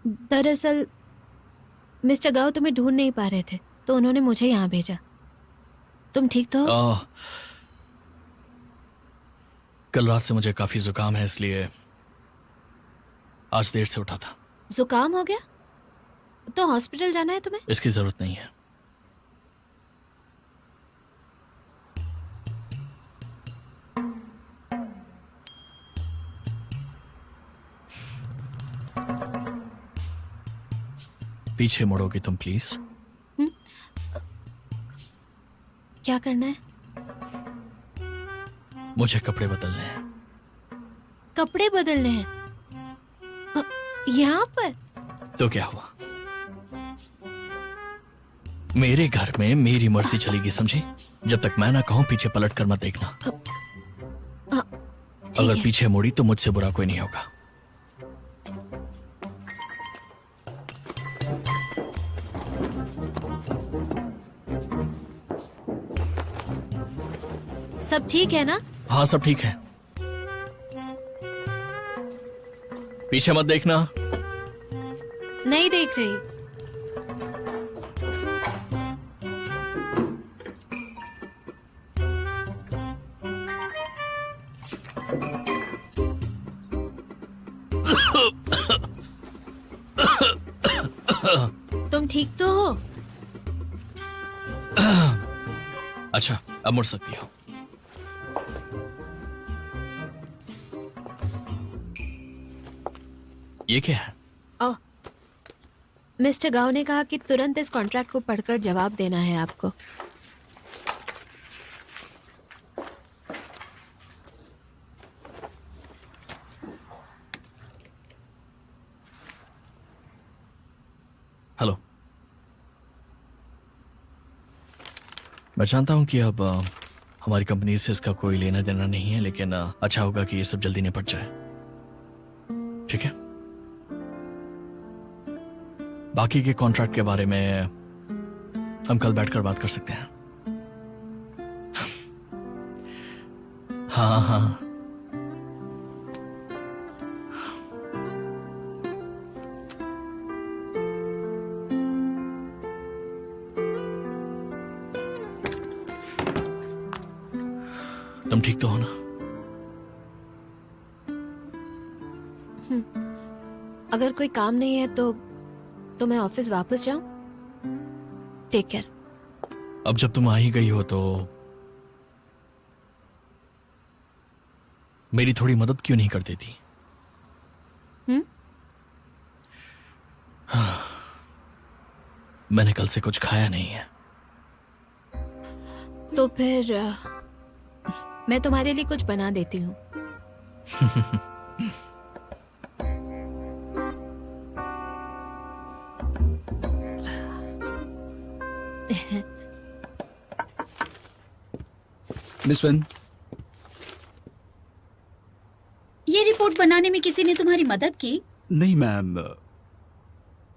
दरअसल मिस्टर गाओ तुम्हें ढूंढ नहीं पा रहे थे तो उन्होंने मुझे यहाँ भेजा। तुम ठीक तो हो? कल रात से मुझे काफी जुकाम है, इसलिए आज देर से उठा था। जुकाम हो गया तो हॉस्पिटल जाना है तुम्हें? इसकी जरूरत नहीं है। पीछे मुड़ोगी तुम प्लीज? क्या करना है? मुझे कपड़े बदलने हैं। कपड़े बदलने हैं? यहाँ पर? तो क्या हुआ? मेरे घर में मेरी मर्जी चलेगी, समझी? जब तक मैं ना कहूं पीछे पलट कर मत देखना। अगर पीछे मुड़ी तो मुझसे बुरा कोई नहीं होगा। सब ठीक है ना? हाँ सब ठीक है। पीछे मत देखना। नहीं देख रही। तुम ठीक तो हो? अच्छा अब मुड़ सकती हो। ये क्या है? ओह, मिस्टर गाओ ने कहा कि तुरंत इस कॉन्ट्रैक्ट को पढ़कर जवाब देना है आपको। हेलो। मैं जानता हूं कि अब हमारी कंपनी से इसका कोई लेना देना नहीं है, लेकिन अच्छा होगा कि ये सब जल्दी निपट जाए, ठीक है? बाकी के कॉन्ट्रैक्ट के बारे में हम कल बैठकर बात कर सकते हैं। हाँ हाँ। तुम ठीक तो हो ना? अगर कोई काम नहीं है तो मैं ऑफिस वापस जाऊं? Take care. अब जब तुम आ ही गई हो तो मेरी थोड़ी मदद क्यों नहीं कर देती? मैंने कल से कुछ खाया नहीं है। तो फिर मैं तुम्हारे लिए कुछ बना देती हूँ। मिस वेन, ये रिपोर्ट बनाने में किसी ने तुम्हारी मदद की? नहीं मैम,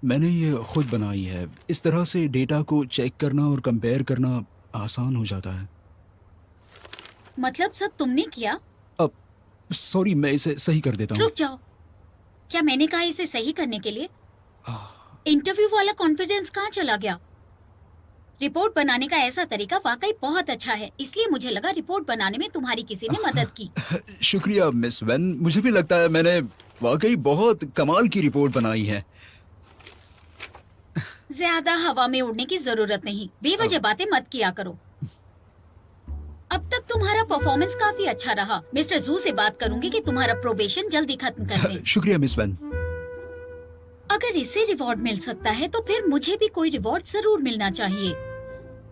मैंने ये खुद बनाई है। इस तरह से डेटा को चेक करना और कंपेयर करना आसान हो जाता है। मतलब सब तुमने किया? अब सॉरी, मैं इसे सही कर देता हूँ। रुक जाओ, क्या मैंने कहा इसे सही करने के लिए? इंटरव्यू वाला कॉन्फिडेंस कहाँ चला गया? रिपोर्ट बनाने का ऐसा तरीका वाकई बहुत अच्छा है, इसलिए मुझे लगा रिपोर्ट बनाने में तुम्हारी किसी ने मदद की। शुक्रिया मिस वेन, मुझे भी लगता है मैंने वाकई बहुत कमाल की रिपोर्ट बनाई है। ज्यादा हवा में उड़ने की जरूरत नहीं, बेवजह बातें मत किया करो। अब तक तुम्हारा परफॉर्मेंस काफी अच्छा रहा। मिस्टर जू से बात करूंगी कि तुम्हारा प्रोबेशन जल्दी खत्म कर दें। शुक्रिया मिस वेन। अगर इसे रिवॉर्ड मिल सकता है तो फिर मुझे भी कोई रिवॉर्ड जरूर मिलना चाहिए।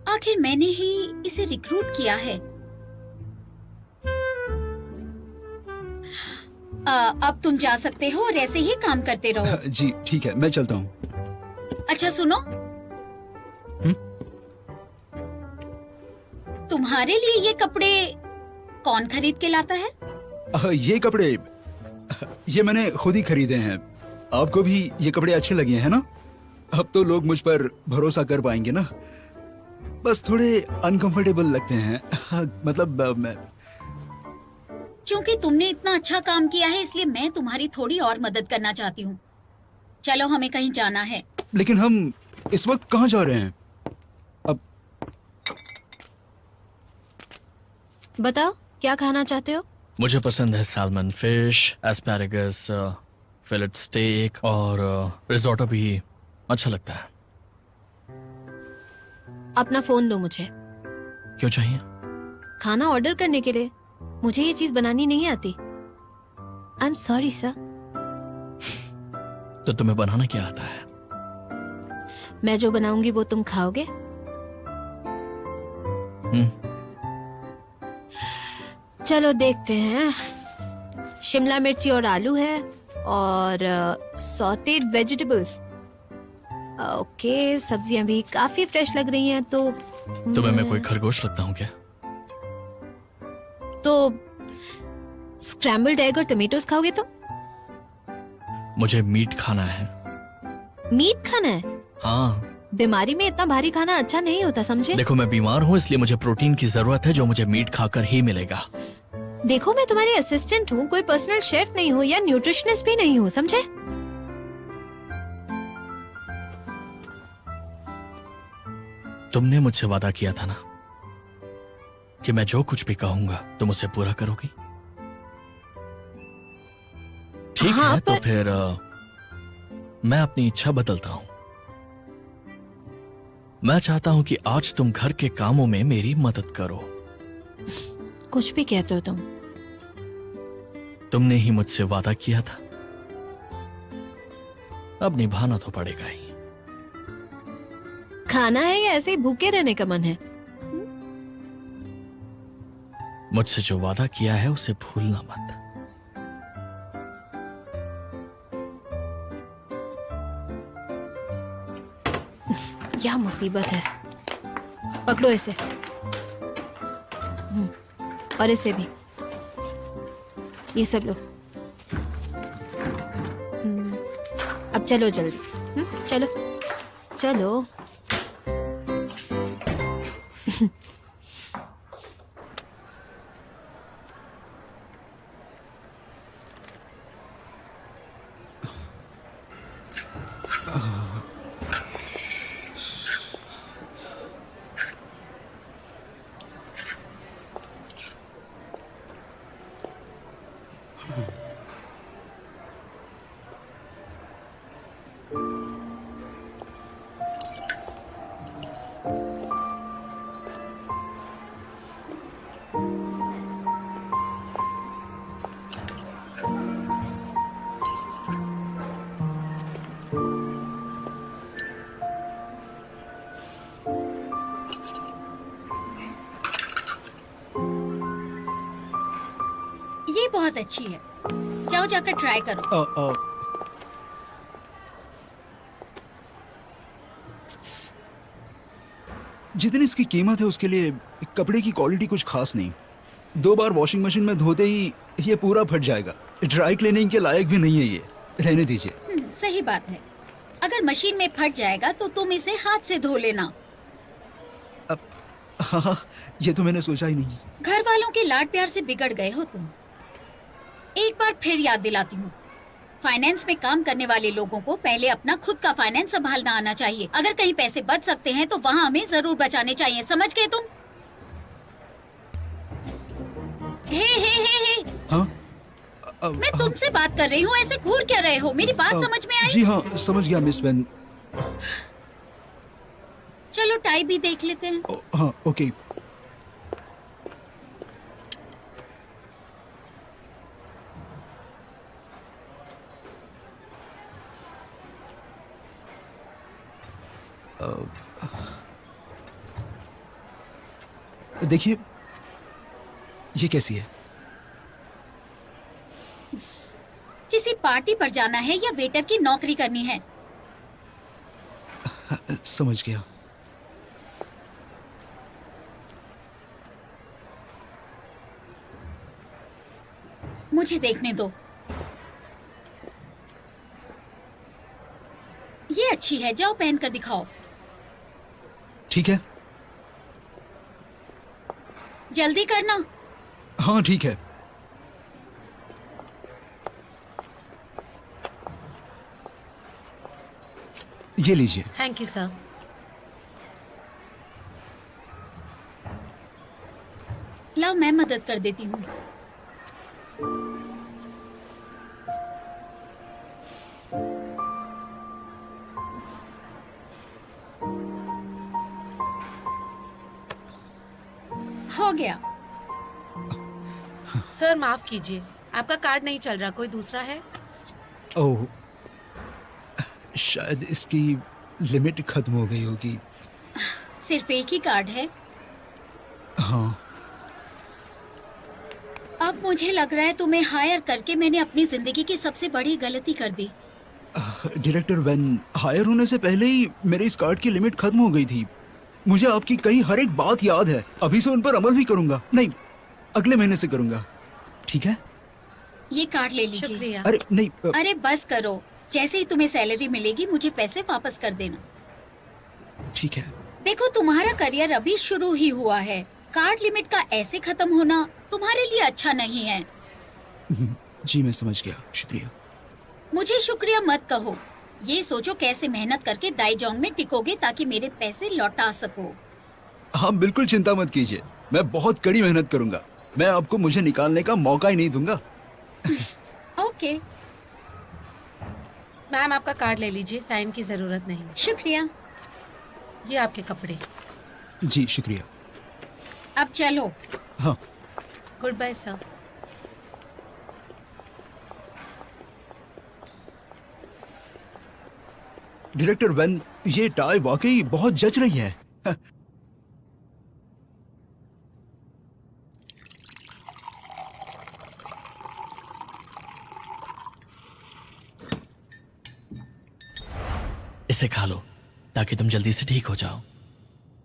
आखिर मैंने ही इसे रिक्रूट किया है। अब तुम जा सकते हो और ऐसे ही काम करते रहो। जी ठीक है, मैं चलता हूँ। अच्छा सुनो, तुम्हारे लिए ये कपड़े कौन खरीद के लाता है? ये कपड़े ये मैंने खुद ही खरीदे हैं। आपको भी ये कपड़े अच्छे लगे हैं ना? अब तो लोग मुझ पर भरोसा कर पाएंगे ना। बस थोड़े अनकंफर्टेबल लगते हैं। मतलब मैं क्योंकि तुमने इतना अच्छा काम किया है इसलिए मैं तुम्हारी थोड़ी और मदद करना चाहती हूँ। चलो, हमें कहीं जाना है। लेकिन हम इस वक्त कहाँ जा रहे हैं? अब बताओ क्या खाना चाहते हो? मुझे पसंद है salmon fish, asparagus, fillet steak और रिजोटो भी अच्छा लगता है। अपना फोन दो मुझे। क्यों चाहिए? खाना ऑर्डर करने के लिए। मुझे ये चीज बनानी नहीं आती। I am sorry sir. तो तुम्हें बनाना क्या आता है? मैं जो बनाऊंगी वो तुम खाओगे? चलो देखते हैं। शिमला मिर्ची और आलू है और सॉटेड वेजिटेबल्स। ओके, सब्जियां भी काफी फ्रेश लग रही हैं। तो तुम्हें मैं कोई खरगोश लगता हूँ क्या? तो स्क्रैम्बल्ड एग और टमेटोज खाओगे तो? मुझे मीट खाना है। मीट खाना है? हाँ। बीमारी में इतना भारी खाना अच्छा नहीं होता, समझे? देखो, मैं बीमार हूँ इसलिए मुझे प्रोटीन की जरूरत है जो मुझे मीट खाकर ही मिलेगा। देखो, मैं तुम्हारी असिस्टेंट हूँ, कोई पर्सनल शेफ नहीं हूँ या न्यूट्रिशनिस्ट भी नहीं हूँ, समझे? तुमने मुझसे वादा किया था ना कि मैं जो कुछ भी कहूंगा तुम उसे पूरा करोगी। ठीक हाँ, है, तो फिर मैं अपनी इच्छा बदलता हूं। मैं चाहता हूं कि आज तुम घर के कामों में मेरी मदद करो। कुछ भी कहते हो तुम। तुमने ही मुझसे वादा किया था, अब निभाना तो पड़ेगा ही। खाना है या ऐसे ही भूखे रहने का मन है? मुझसे जो वादा किया है उसे भूलना मत। क्या मुसीबत है। पकड़ो इसे। और इसे भी। ये सब लो। अब चलो जल्दी। चलो चलो। ये बहुत अच्छी है, जाओ जाकर ट्राई करो। जितनी इसकी कीमत है उसके लिए कपड़े की क्वालिटी कुछ खास नहीं। 2 बार वॉशिंग मशीन में धोते ही ये पूरा फट जाएगा। ड्राई क्लीनिंग के लायक भी नहीं है ये। रहने दीजिए। सही बात है। अगर मशीन में फट जाएगा तो तुम इसे हाथ से धो लेना। हाँ, ये तो मैंने सोचा ही नहीं। घर वालों के लाड प्यार से बिगड़ गए हो तुम। एक बार फिर याद दिलाती हूँ, फाइनेंस में काम करने वाले लोगों को पहले अपना खुद का फाइनेंस संभालना आना चाहिए। अगर कहीं पैसे बच सकते हैं तो वहाँ हमें जरूर बचाने चाहिए, समझ गए तुम? हे। हाँ? मैं तुमसे बात कर रही हूँ, ऐसे घूर क्या रहे हो? मेरी बात समझ में आई? जी हाँ, समझ गया मिस बेन। चलो टाई भी देख लेते हैं। हाँ, ओके। देखिए, ये कैसी है? किसी पार्टी पर जाना है या वेटर की नौकरी करनी है? समझ गया। मुझे देखने दो। ये अच्छी है, जाओ पहन कर दिखाओ। ठीक है। जल्दी करना। हाँ ठीक है। ये लीजिए। Thank you sir. लाओ मैं मदद कर देती हूँ। हो गया। सर माफ कीजिए, आपका कार्ड नहीं चल रहा, कोई दूसरा है? ओह, शायद इसकी लिमिट खत्म हो गई होगी। सिर्फ एक ही कार्ड है? हाँ। अब मुझे लग रहा है तुम्हें हायर करके मैंने अपनी जिंदगी की सबसे बड़ी गलती कर दी। डायरेक्टर वैन, हायर होने से पहले ही मेरे इस कार्ड की लिमिट खत्म हो गई थी। मुझे आपकी कही हर एक बात याद है। अभी से उन पर अमल भी करूंगा। नहीं, अगले महीने से करूंगा। ठीक है? ये कार्ड ले लीजिए। शुक्रिया। अरे नहीं, अरे बस करो, जैसे ही तुम्हें सैलरी मिलेगी मुझे पैसे वापस कर देना। ठीक है। देखो तुम्हारा करियर अभी शुरू ही हुआ है। कार्ड लिमिट का ऐसे खत्म होना तुम्हारे लिए अच्छा नहीं है। जी मैं समझ गया, शुक्रिया। मुझे शुक्रिया मत कहो। ये सोचो कैसे मेहनत करके दाईजोंग में टिकोगे ताकि मेरे पैसे लौटा सको। हाँ बिल्कुल चिंता मत कीजिए, मैं बहुत कड़ी मेहनत करूंगा। मैं आपको मुझे निकालने का मौका ही नहीं दूंगा। ओके। मैम आपका कार्ड ले लीजिए, साइन की जरूरत नहीं। शुक्रिया। ये आपके कपड़े। जी शुक्रिया। अब चलो। हाँ। Good bye sir. Director Van, ये टाई वाकई बहुत जच रही है। इसे खा लो ताकि तुम जल्दी से ठीक हो जाओ।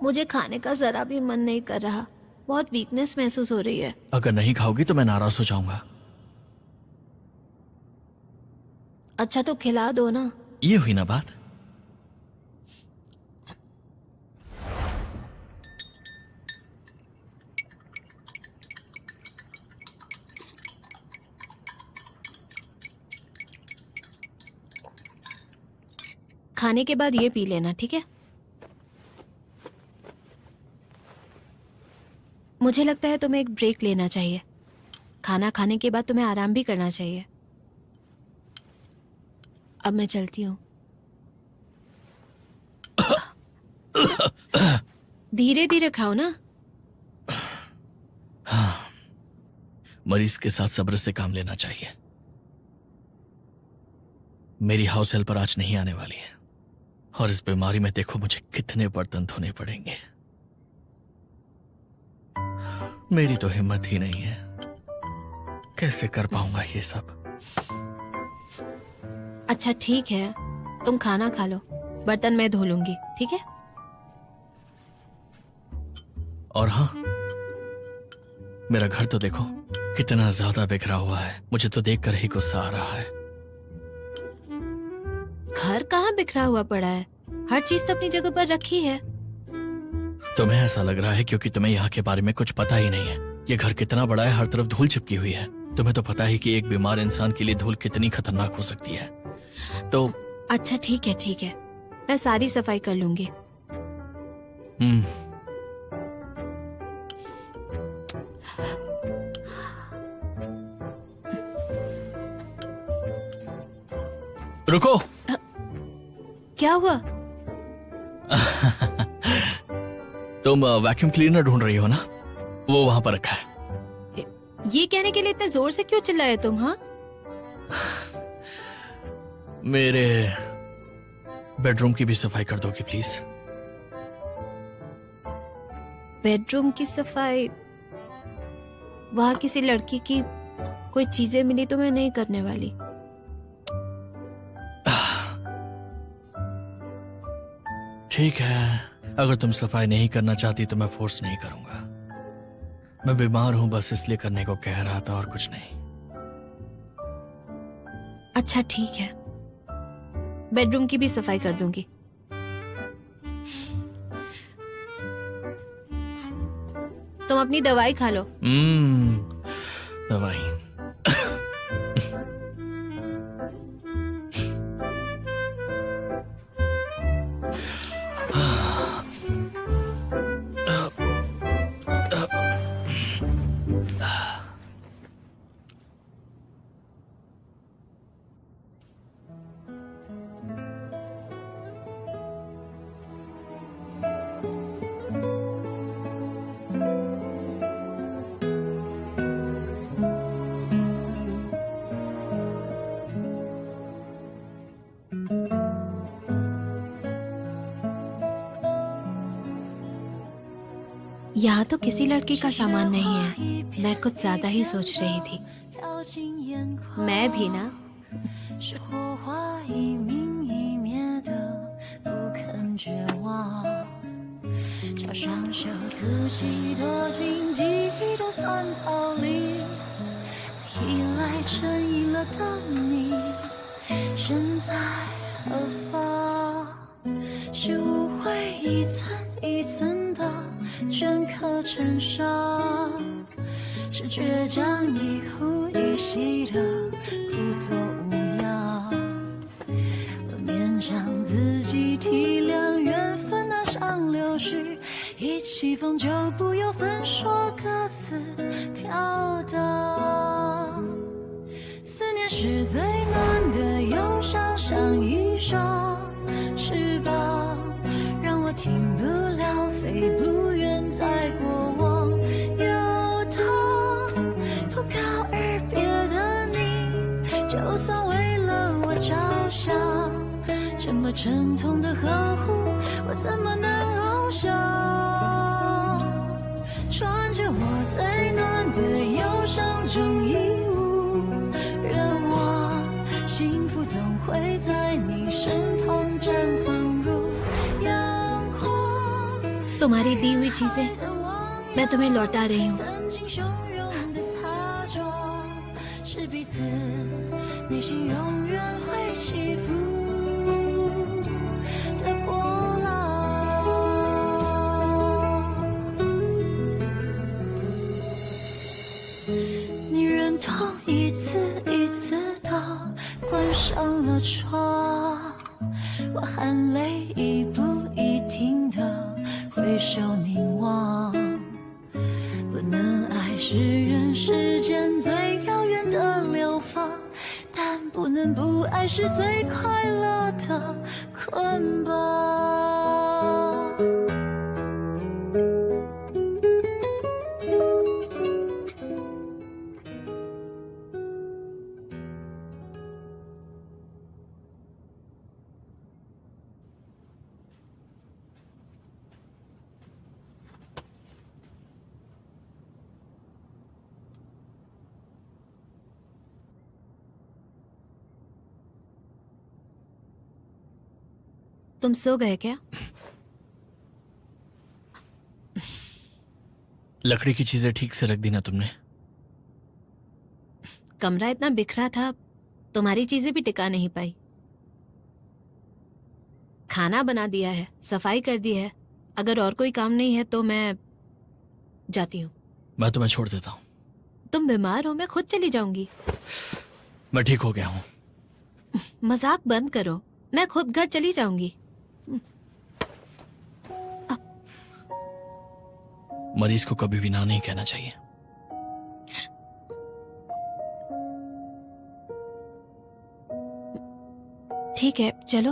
मुझे खाने का जरा भी मन नहीं कर रहा, बहुत वीकनेस महसूस हो रही है। अगर नहीं खाओगी तो मैं नाराज हो जाऊंगा। अच्छा तो खिला दो ना। ये हुई ना बात। खाने के बाद ये पी लेना, ठीक है? मुझे लगता है तुम्हें एक ब्रेक लेना चाहिए। खाना खाने के बाद तुम्हें आराम भी करना चाहिए। अब मैं चलती हूँ। धीरे धीरे खाओ ना। मरीज के साथ सब्र से काम लेना चाहिए। मेरी हाउस हेल्पर आज नहीं आने वाली है और इस बीमारी में देखो मुझे कितने बर्तन धोने पड़ेंगे। मेरी तो हिम्मत ही नहीं है, कैसे कर पाऊंगा ये सब। अच्छा ठीक है, तुम खाना खा लो, बर्तन मैं धो लूंगी, ठीक है? और हाँ, मेरा घर तो देखो कितना ज्यादा बिखरा हुआ है। मुझे तो देखकर ही गुस्सा आ रहा है। घर कहाँ बिखरा हुआ पड़ा है? हर चीज तो अपनी जगह पर रखी है। तुम्हें ऐसा लग रहा है क्योंकि तुम्हें यहाँ के बारे में कुछ पता ही नहीं है। ये घर कितना बड़ा है, हर तरफ धूल चिपकी हुई है। तुम्हें तो पता ही कि एक बीमार इंसान के लिए धूल कितनी खतरनाक हो सकती है। तो अच्छा ठीक है, मैं सारी सफाई कर लूंगी। रुको। क्या हुआ? तुम वैक्यूम क्लीनर ढूंढ रही हो ना? वो वहां पर रखा है। ये कहने के लिए इतने जोर से क्यों चिल्लाए तुम? हाँ, मेरे बेडरूम की भी सफाई कर दोगी प्लीज? बेडरूम की सफाई? वहां किसी लड़की की कोई चीजें मिली तो मैं नहीं करने वाली। ठीक है, अगर तुम सफाई नहीं करना चाहती तो मैं फोर्स नहीं करूंगा। मैं बीमार हूं, बस इसलिए करने को कह रहा था और कुछ नहीं। अच्छा ठीक है, बेडरूम की भी सफाई कर दूंगी। तुम अपनी दवाई खा लो। दवाई? यहाँ तो किसी लड़की का सामान नहीं है। मैं कुछ ज्यादा ही सोच रही थी। मैं भी ना। 是火花一明一灭的不肯绝望，小上手自己躲进记忆的酸草里，依赖成瘾了的你，身在何方？是误会一寸一寸的镌刻成伤，是倔强一呼一吸的故作无恙。我勉强自己体谅缘分那像柳絮，一起风就不由分说各自飘荡。思念是最暖的忧伤，像一双翅膀，让我停不了，飞不远，在过往游荡。不告而别的你，就算为了我着想，这么沉痛的呵护，我怎么能翱翔？穿着我最暖的忧伤中衣物，人望幸福总会在你身旁绽放如阳光。 तुम्हारी दी हुई चीजें मैं तुम्हें लौटा रही हूँ। 曾经汹涌的擦撞，是彼此内心永远会起伏的波浪。你忍痛一次一次地关上了窗，我含泪一步一停地回首凝望。不能爱是人世间最遥远的流放，但不能不爱是最快乐的捆绑。तुम सो गए क्या? लकड़ी की चीजें ठीक से रख दी ना तुमने? कमरा इतना बिखरा था, तुम्हारी चीजें भी टिका नहीं पाई। खाना बना दिया है, सफाई कर दी है। अगर और कोई काम नहीं है तो मैं जाती हूँ। मैं तुम्हें छोड़ देता हूँ। तुम बीमार हो, मैं खुद चली जाऊंगी। मैं ठीक हो गया हूँ। मजाक बंद करो, मैं खुद घर चली जाऊंगी। मरीज को कभी भी ना नहीं कहना चाहिए। ठीक है, चलो।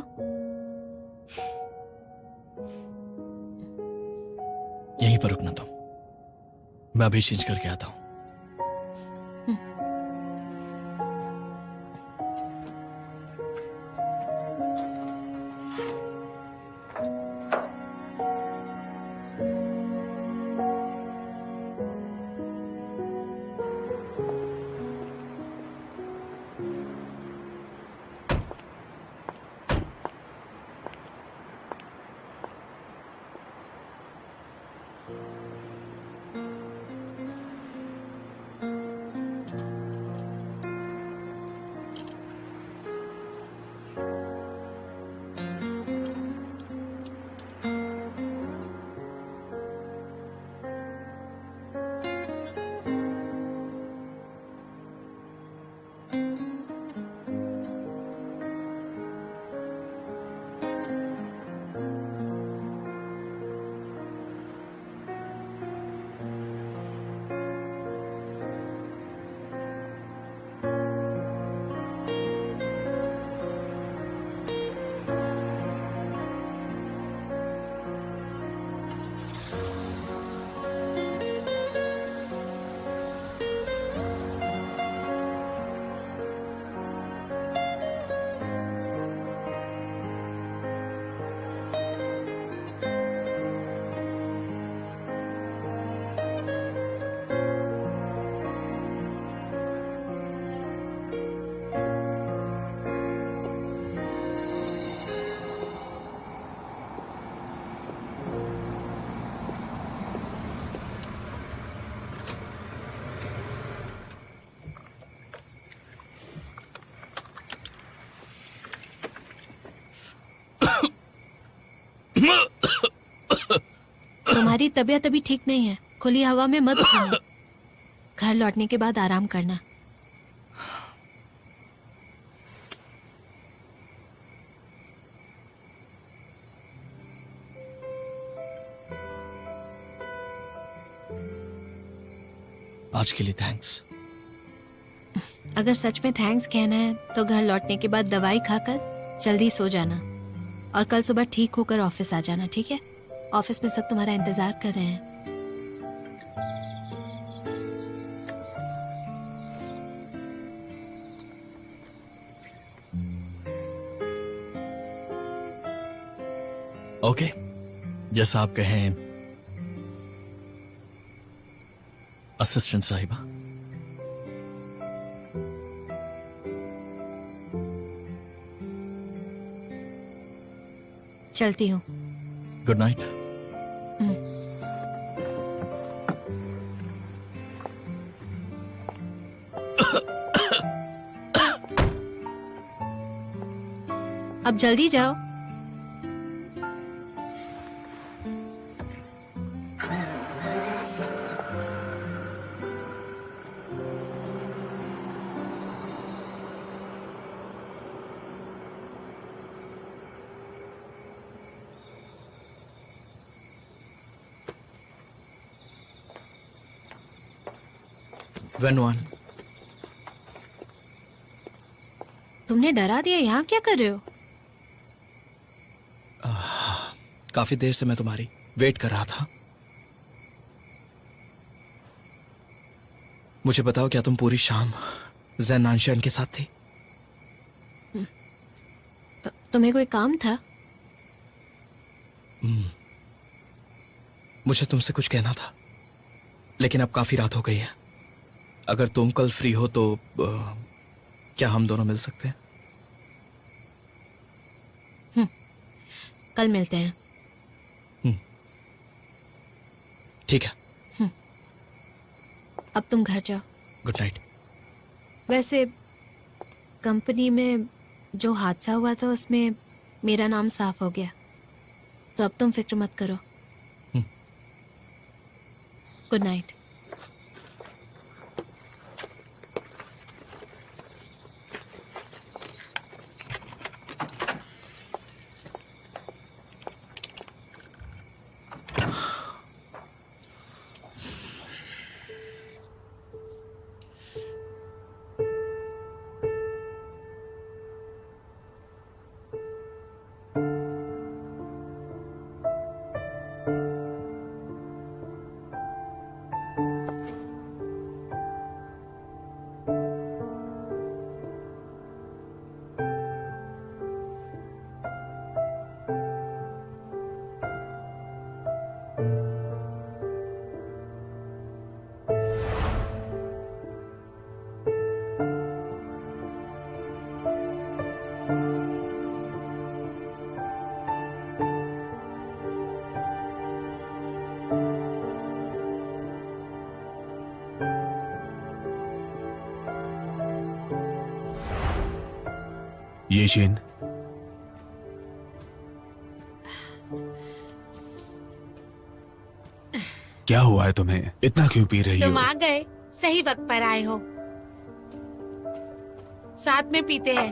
यहीं पर रुकना तुम, मैं अभी चेंज करके आता हूँ। तुम्हारी तबीयत अभी ठीक नहीं है, खुली हवा में मत घूमो। घर लौटने के बाद आराम करना। आज के लिए थैंक्स। अगर सच में थैंक्स कहना है तो घर लौटने के बाद दवाई खाकर जल्दी सो जाना और कल सुबह ठीक होकर ऑफिस आ जाना, ठीक है? ऑफिस में सब तुम्हारा इंतजार कर रहे हैं। ओके, जैसा आप कहें असिस्टेंट साहिबा। चलती हूँ। Good night. अब जल्दी जाओ। वेनवान, तुमने डरा दिया। यहाँ क्या कर रहे हो? काफी देर से मैं तुम्हारी वेट कर रहा था। मुझे बताओ, क्या तुम पूरी शाम जैन नानशान के साथ थी? तुम्हें कोई काम था? मुझे तुमसे कुछ कहना था, लेकिन अब काफी रात हो गई है। अगर तुम कल फ्री हो तो क्या हम दोनों मिल सकते हैं? कल मिलते हैं। ठीक है। अब तुम घर जाओ। Good night. वैसे कंपनी में जो हादसा हुआ था उसमें मेरा नाम साफ हो गया, तो अब तुम फिक्र मत करो। Good night. ये शीन, क्या हुआ है तुम्हें? इतना क्यों पी रही तुम हो? आ गए, सही वक्त पर आए हो। साथ में पीते हैं।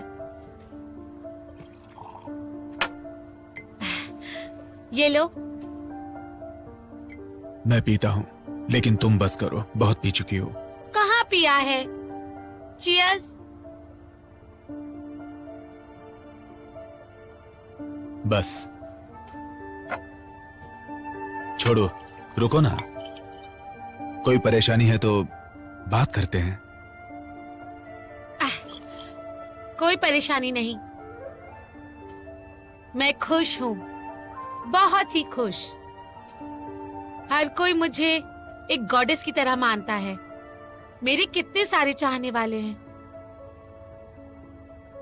ये लो। मैं पीता हूँ, लेकिन तुम बस करो, बहुत पी चुकी हो। कहाँ पिया है? चीयर्स। बस छोड़ो, रुको ना। कोई परेशानी है तो बात करते हैं। कोई परेशानी नहीं, मैं खुश हूँ, बहुत ही खुश। हर कोई मुझे एक गॉडेस की तरह मानता है। मेरे कितने सारे चाहने वाले हैं।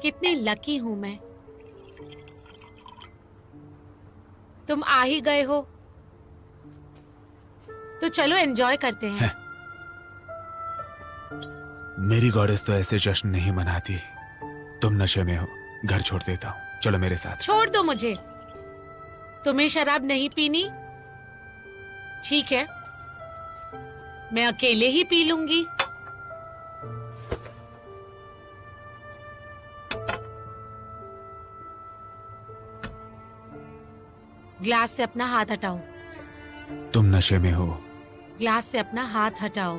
कितनी लकी हूं मैं। तुम आ ही गए हो तो चलो एंजॉय करते हैं। मेरी गॉडेस तो ऐसे जश्न नहीं मनाती। तुम नशे में हो, घर छोड़ देता हूँ, चलो मेरे साथ। छोड़ दो मुझे। तुम्हें शराब नहीं पीनी ठीक है, मैं अकेले ही पी लूंगी। ग्लास से अपना हाथ हटाओ। तुम नशे में हो। ग्लास से अपना हाथ हटाओ।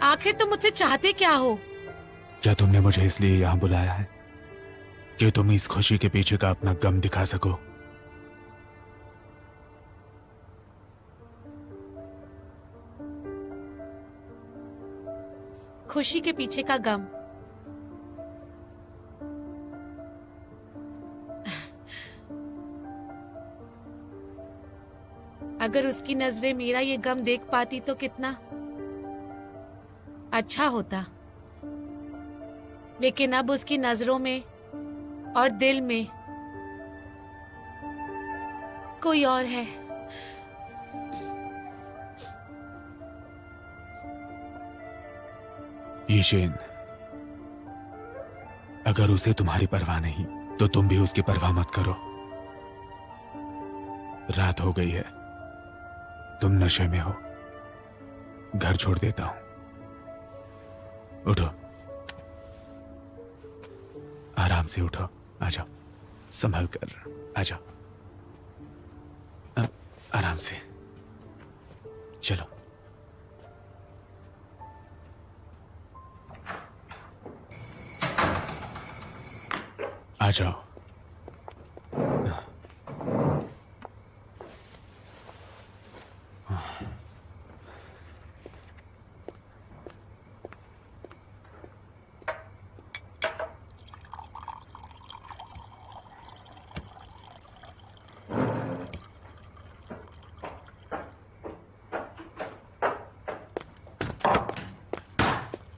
आखिर तुम मुझसे चाहते क्या हो? क्या तुमने मुझे इसलिए यहाँ बुलाया है कि तुम इस खुशी के पीछे का अपना गम दिखा सको? खुशी के पीछे का गम। अगर उसकी नजरें मेरा ये गम देख पाती तो कितना अच्छा होता, लेकिन अब उसकी नजरों में और दिल में कोई और है। ईशेन, अगर उसे तुम्हारी परवाह नहीं तो तुम भी उसकी परवाह मत करो। रात हो गई है, तुम नशे में हो। घर छोड़ देता हूं। उठो, आराम से उठो। आ जाओ, संभल कर आ जाओ। आराम से चलो। आ जाओ।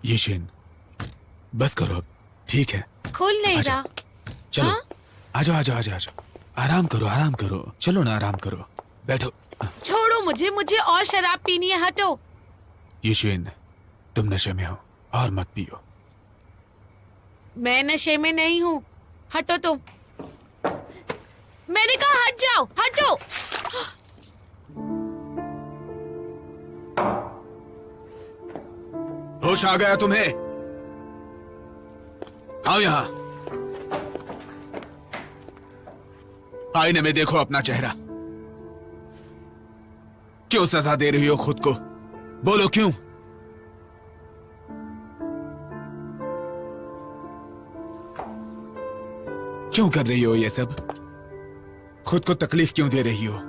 येशिन, बस करो अब, ठीक है? खुल नहीं आजा। रहा। चलो, हाँ? आ जाओ आ जाओ आ जाओ आ जाओ। आराम करो आराम करो। चलो ना, आराम करो। बैठो। छोड़ो मुझे, मुझे और शराब पीनी है। हटो। येशिन, तुम नशे में हो और मत पियो। मैं नशे में नहीं हूँ। हटो तुम। मैंने कहा हट जाओ, हटो। होश आ गया तुम्हें? आओ यहां। आईने में देखो अपना चेहरा। क्यों सजा दे रही हो खुद को? बोलो क्यों? क्यों कर रही हो ये सब? खुद को तकलीफ क्यों दे रही हो?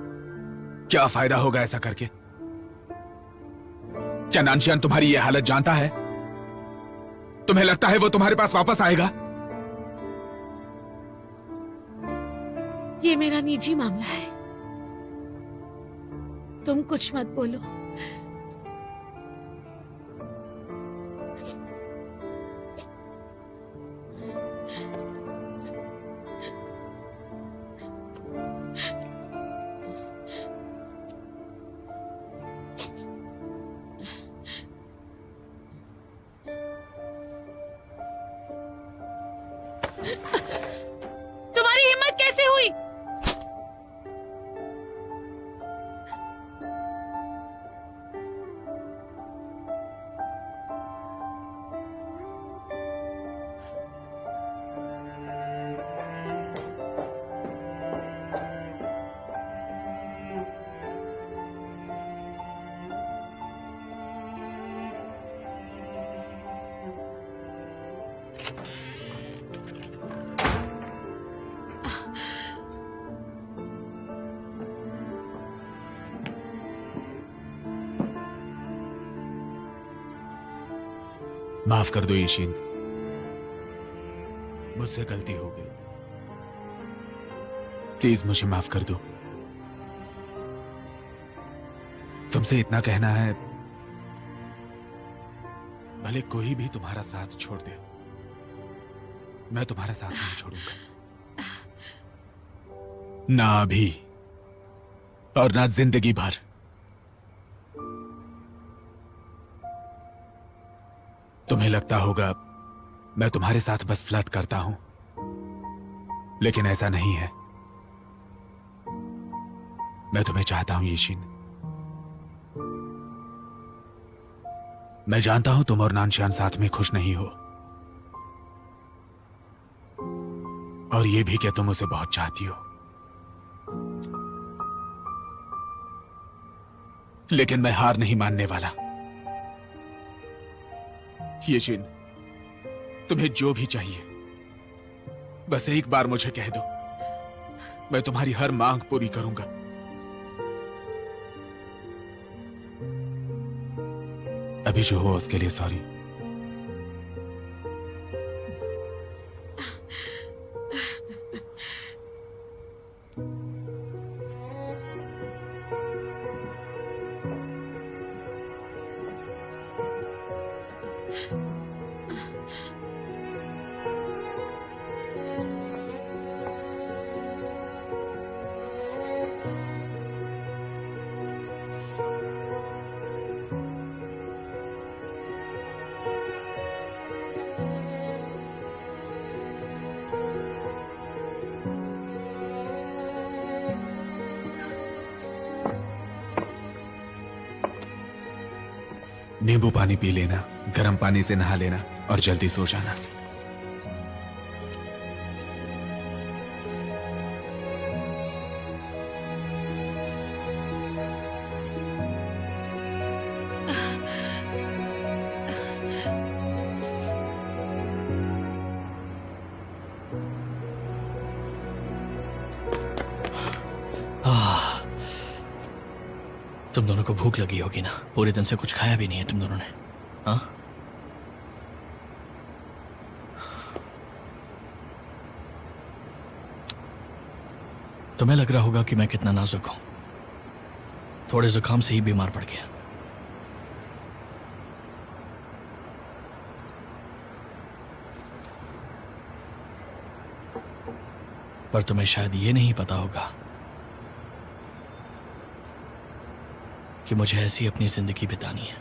क्या फायदा होगा ऐसा करके? क्या नानशियान तुम्हारी ये हालत जानता है? तुम्हें लगता है वो तुम्हारे पास वापस आएगा? ये मेरा निजी मामला है, तुम कुछ मत बोलो। तुम्हारी हिम्मत कैसे हुई? माफ कर दो ईशिन, मुझसे गलती हो गई। प्लीज मुझे माफ कर दो। तुमसे इतना कहना है, भले कोई भी तुम्हारा साथ छोड़ दे, मैं तुम्हारा साथ नहीं छोड़ूंगा। ना अभी और ना जिंदगी भर। तुम्हें लगता होगा मैं तुम्हारे साथ बस फ्लर्ट करता हूं, लेकिन ऐसा नहीं है। मैं तुम्हें चाहता हूं येशिन। मैं जानता हूं तुम और नानशान साथ में खुश नहीं हो, और ये भी कि तुम उसे बहुत चाहती हो, लेकिन मैं हार नहीं मानने वाला। येशिन, तुम्हें जो भी चाहिए बस एक बार मुझे कह दो, मैं तुम्हारी हर मांग पूरी करूंगा। अभी जो हुआ उसके लिए सॉरी। नींबू पानी पी लेना, गर्म पानी से नहा लेना और जल्दी सो जाना। तुम दोनों को भूख लगी होगी ना, पूरे दिन से कुछ खाया भी नहीं है तुम दोनों ने। हाँ, तुम्हें लग रहा होगा कि मैं कितना नाजुक हूं, थोड़े जुकाम से ही बीमार पड़ गया। पर तुम्हें शायद ये नहीं पता होगा कि मुझे ऐसी अपनी जिंदगी बितानी है।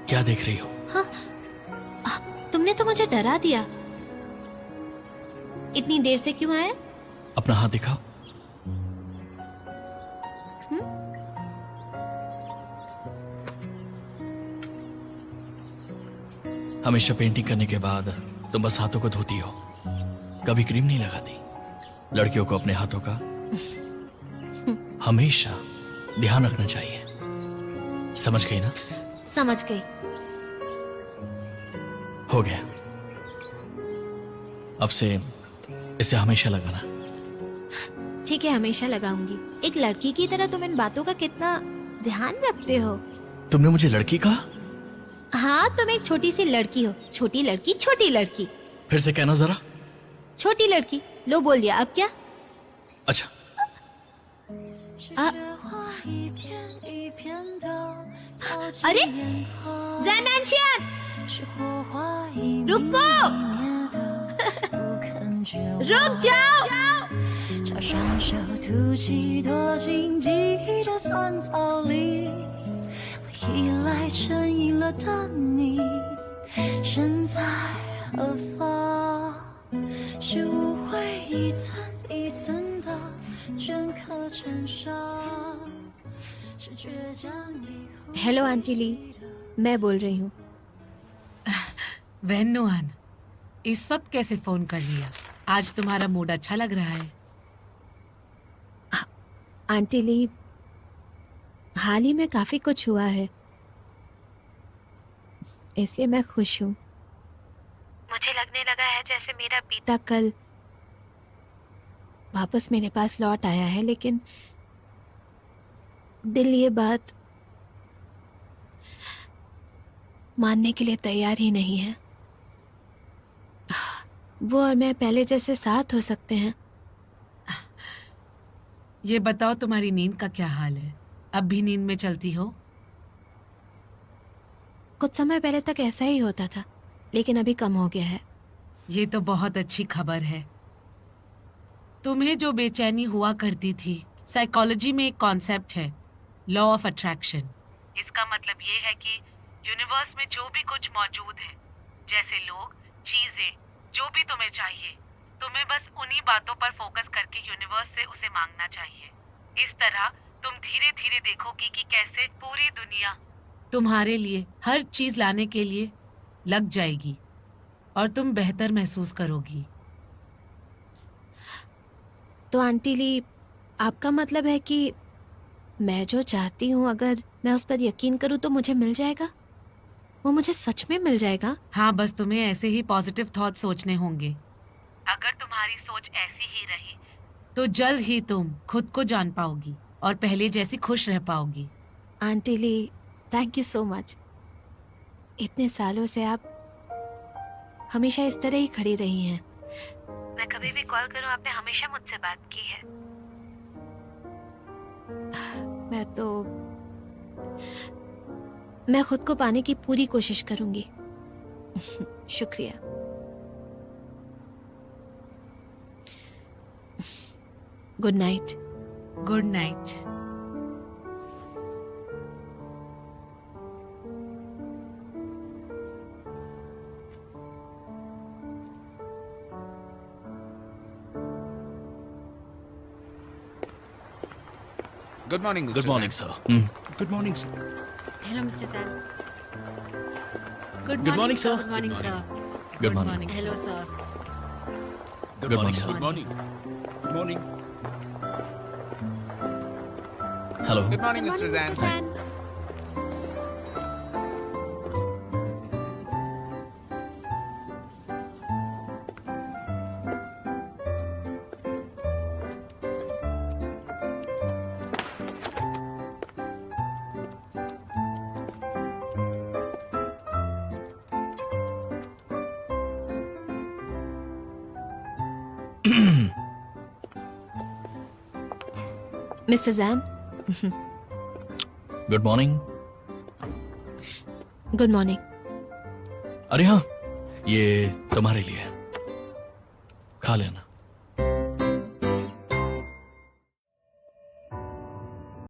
क्या देख रही हो? तुमने तो मुझे डरा दिया। इतनी देर से क्यों आए? अपना हाथ दिखाओ। हमेशा पेंटिंग करने के बाद तुम बस हाथों को धोती हो, कभी क्रीम नहीं लगाती। लड़कियों को अपने हाथों का हमेशा ध्यान रखना चाहिए, समझ गई ना? समझ गई। हो गया, अब से इसे हमेशा लगाना। ठीक है, हमेशा लगाऊंगी। एक लड़की की तरह तुम इन बातों का कितना ध्यान रखते हो। तुमने मुझे लड़की कहा? हाँ, तुम एक छोटी सी लड़की हो। छोटी लड़की, छोटी लड़की। फिर से कहना जरा। छोटी लड़की। लो, बोल दिया। अब क्या? अच्छा, 是雪花一片一片的飘进 अरे 眼眶， ज़ैनांशियन 是火花一泯 रुको 灭的不肯绝望。 रुक जाओ। 叫双手吐气，躲进记忆的酸草里。我依赖成瘾了的你，身在何方？是误会一寸一寸的镌刻成伤，是倔强一呼 हेलो आंटी ली, मैं बोल रही हूँ। वेन्नुआन, इस वक्त कैसे फोन कर लिया? आज तुम्हारा मूड अच्छा लग रहा है। आंटी ली, हाल ही में काफी कुछ हुआ है, इसलिए मैं खुश हूँ। मुझे लगने लगा है जैसे मेरा बीता कल वापस मेरे पास लौट आया है, लेकिन दिल ये बात मानने के लिए तैयार ही नहीं है। वो और मैं पहले जैसे साथ हो सकते हैं। ये बताओ, तुम्हारी नींद का क्या हाल है? अब भी नींद में चलती हो? कुछ समय पहले तक ऐसा ही होता था, लेकिन अभी कम हो गया है। ये तो बहुत अच्छी खबर है। तुम्हें जो बेचैनी हुआ करती थी, साइकोलॉजी में एक कॉन्सेप्ट है, लॉ ऑफ अट्रैक्शन। इसका मतलब ये है कि यूनिवर्स में जो भी कुछ मौजूद है, जैसे लोग, चीजें, जो भी तुम्हें चाहिए, तुम्हें बस उन्हीं बातों पर फोकस करके यूनिवर्स से उसे मांगना चाहिए। इस तरह तुम धीरे धीरे देखोगी कि कैसे पूरी दुनिया तुम्हारे लिए हर चीज लाने के लिए लग जाएगी और तुम बेहतर महसूस करोगी। तो आंटी ली, आपका मतलब है कि मैं जो चाहती हूँ, अगर मैं उस पर यकीन करूँ तो मुझे मिल जाएगा? वो मुझे सच में मिल जाएगा? हाँ, बस तुम्हें ऐसे ही पॉजिटिव थॉट सोचने होंगे। अगर तुम्हारी सोच ऐसी ही रही तो जल्द ही तुम खुद को जान पाओगी और पहले जैसी खुश रह पाओगी। Aunty Li, thank you so much. इतने सालों से आप हमेशा इस तरह ही खड़ी रही हैं। मैं कभी भी कॉल करूं, आपने हमेशा मुझसे बात की है। मैं खुद को पाने की पूरी कोशिश करूंगी। शुक्रिया। Good night. Good night. Good morning. Good morning sir. Good morning sir. Hello mister Sen. Good morning sir. Good morning sir. Good morning. Hello sir. Good morning sir. Good morning. Good morning. Hello. Good morning mister Jain. Mister Jain, good morning. Good morning. अरे हाँ, ये तुम्हारे लिए, खा लेना।